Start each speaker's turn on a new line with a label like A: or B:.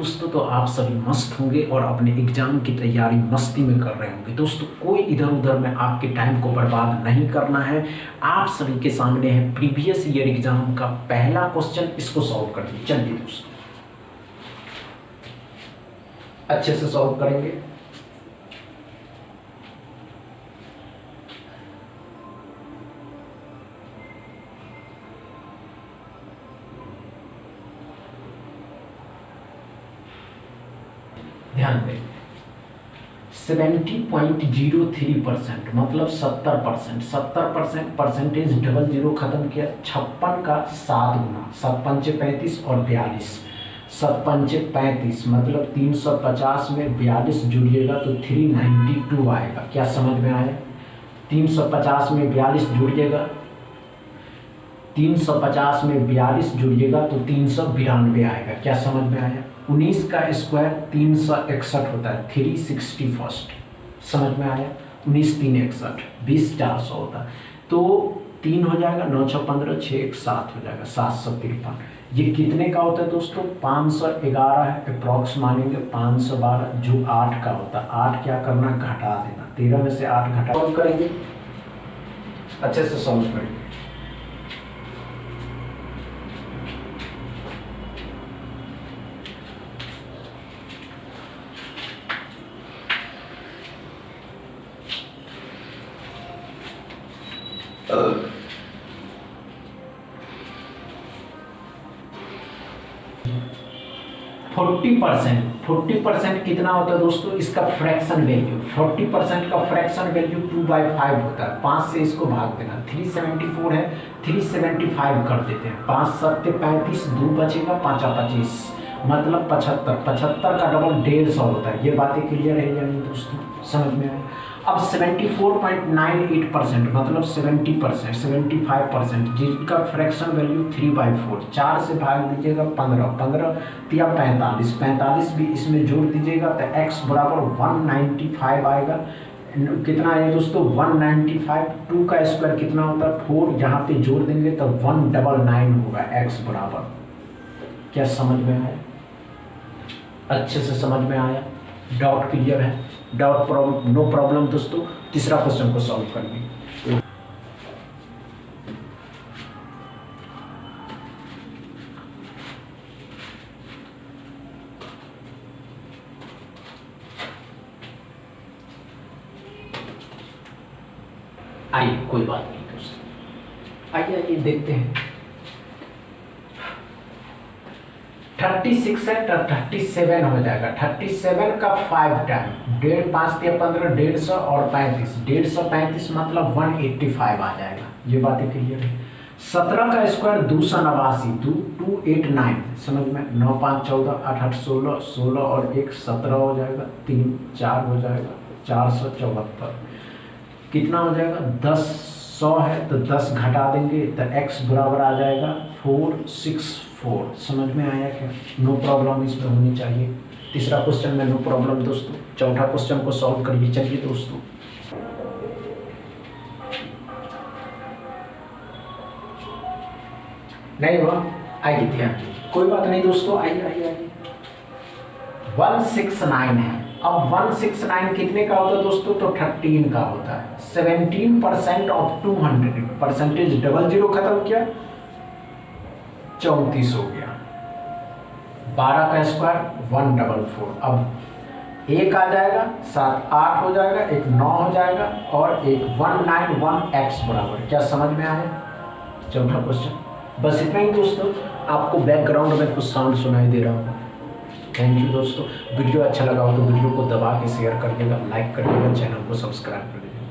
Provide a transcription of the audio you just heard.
A: दोस्तों, तो आप सभी मस्त होंगे और अपने एग्जाम की तैयारी मस्ती में कर रहे होंगे। दोस्तों कोई इधर उधर में आपके टाइम को बर्बाद नहीं करना है। आप सभी के सामने है प्रीवियस ईयर एग्जाम का पहला क्वेश्चन, इसको सॉल्व करिए। चलिए दोस्तों अच्छे से सॉल्व करेंगे। ध्यान दें 70.03% मतलब 70% परसेंटेज डबल जीरो खत्म किया। 56 का 7 गुना, 7 पंचे 35 और 42, 7 पंचे 35 मतलब 350 में 42 जुड़िएगा तो 392 आएगा। क्या समझ में आया? 350 में 42 जुड़िएगा, 350 में 42 जुड़िएगा तो 392 आएगा। क्या समझ में आया? 19 का स्क्वायर 361 होता है, 361। समझ में आया? 19 3 61, 20 400 होता है तो 3 हो जाएगा, 9 6 15, 6 1 7 हो जाएगा, 753। ये कितने का होता है दोस्तों? 511 है, अप्रॉक्स मानेंगे 512 जो 8 का होता है। 8 क्या करना? घटा देना। 13 में से 8 घटा सॉल्व करेंगे, अच्छे से सॉल्व करेंगे। फोर्टी परसेंट कितना होता है दोस्तों? इसका फ्रैक्शन वैल्यू 40% का फ्रैक्शन वैल्यू 2/5 होता है। 5 से इसको भाग देना। 374 है, 375 कर देते हैं। 5 7 35, 2 बचेगा, 5 25 मतलब 75। 75 का डबल 150 होता है। ये बातें क्लियर है या नहीं दोस्तों? समझ में आए? अब 74.98% मतलब 70%, 75% जिसका फ्रैक्शन वैल्यू 3/4। 4 से भाग दीजिएगा 15, 15 या 45, 45 भी इसमें जोड़ दीजिएगा तो x बराबर 195 आएगा। कितना है दोस्तों? 195। 2 का स्क्वायर कितना होता है? 4। यहाँ पे जोड़ देंगे तो 199 होगा x बराबर। क्या समझ में आया? अच्छे से समझ में आया? डाउट क्लियर है? डाउट प्रॉब्लम नो प्रॉब्लम दोस्तों। तीसरा क्वेश्चन को सॉल्व करेंगे। आइए कोई बात नहीं दोस्तों, आइए आइए देखते हैं। 36 है तो 37 हो जाएगा। 37 का 5 टाइम 1.5 5 या 15, 150 और 35, 135 मतलब 185 आ जाएगा। ये बातें क्लियर है? 17 का स्क्वायर 289, 289 समझ में? 9 5 14, 8 8 16, 16 और 1 17 हो जाएगा। 3 4 हो जाएगा, 474। कितना हो जाएगा? 10 100 है तो 10 घटा देंगे तो x बराबर आ जाएगा 464। समझ में आया क्या? नो प्रॉब्लम इसमें होनी चाहिए। तीसरा क्वेश्चन में नो प्रॉब्लम दोस्तों। चौथा क्वेश्चन को सॉल्व करिए। चलिए दोस्तों नहीं हुआ, आइए ध्यान दीजिए, कोई बात नहीं दोस्तों। आइए आइए आइए 169 है। अब 169 कितने का होता है दोस्तों? तो 13 का होता है। 17% ऑफ 200, परसेंटेज डबल जीरो खत्म किया, 34 हो गया। 12 का स्क्वायर 144। अब 1 आ जाएगा, 7 8 हो जाएगा, एक 9 हो जाएगा और एक 191x बराबर। क्या समझ में आया? चौथा क्वेश्चन। बस इतना ही दोस्तों। आपको बैकग्राउंड में कुछ साउंड सुनाई दे रहा होगा। थैंक यू दोस्तों। वीडियो अच्छा लगा हो तो वीडियो को दबा के शेयर करिएगा, लाइक करिएगा, चैनल को सब्सक्राइब करिएगा।